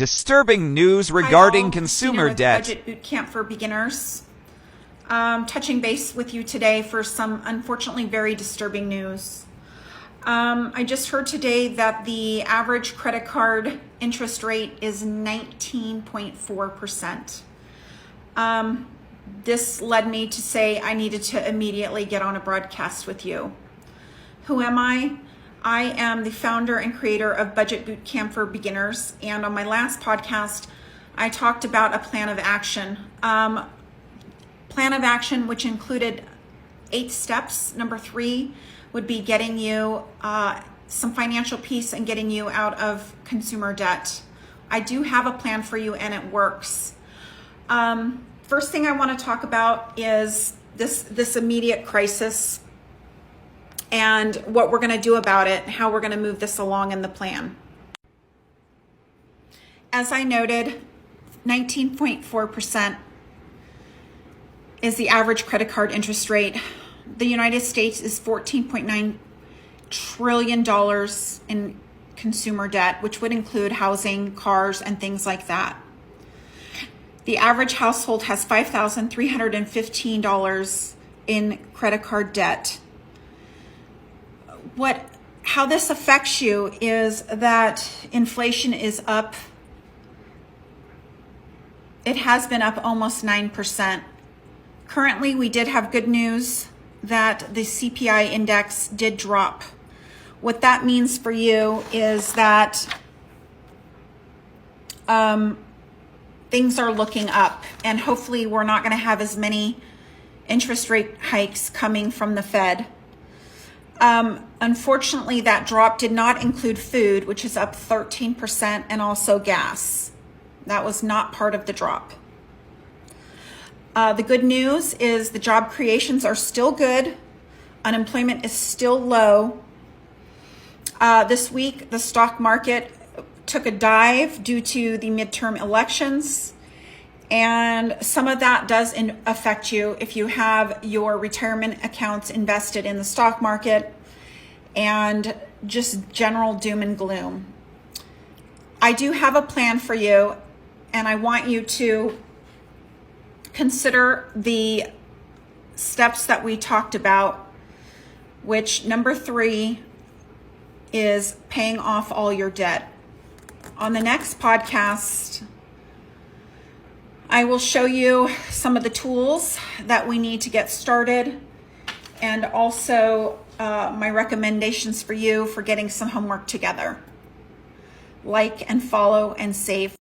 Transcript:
Disturbing news regarding consumer with debt. Budget Boot Camp for Beginners. Touching base with you today for some unfortunately very disturbing news. I just heard today that the average credit card interest rate is 19.4%. This led me to say I needed to immediately get on a broadcast with you. Who am I? I am the founder and creator of Budget Boot Camp for Beginners. And on my last podcast, I talked about a plan of action. Plan of action, which included 8 steps. Number 3 would be getting you some financial peace and getting you out of consumer debt. I do have a plan for you and it works. First thing I want to talk about is this immediate crisis and what we're going to do about it, how we're going to move this along in the plan. As I noted, 19.4% is the average credit card interest rate. The United States is $14.9 trillion in consumer debt, which would include housing, cars, and things like that. The average household has $5,315 in credit card debt. How this affects you is that inflation is up. It has been up almost 9%. Currently, we did have good news that the CPI index did drop. What that means for you is that things are looking up, and hopefully we're not going to have as many interest rate hikes coming from the Fed. Unfortunately, that drop did not include food, which is up 13%, and also gas. That was not part of the drop. The good news is the job creations are still good. Unemployment is still low. This week, the stock market took a dive due to the midterm elections. And some of that does affect you if you have your retirement accounts invested in the stock market and just general doom and gloom. I do have a plan for you, and I want you to consider the steps that we talked about, which number 3 is paying off all your debt. On the next podcast, I will show you some of the tools that we need to get started, and also my recommendations for you for getting some homework together. Like and follow and save.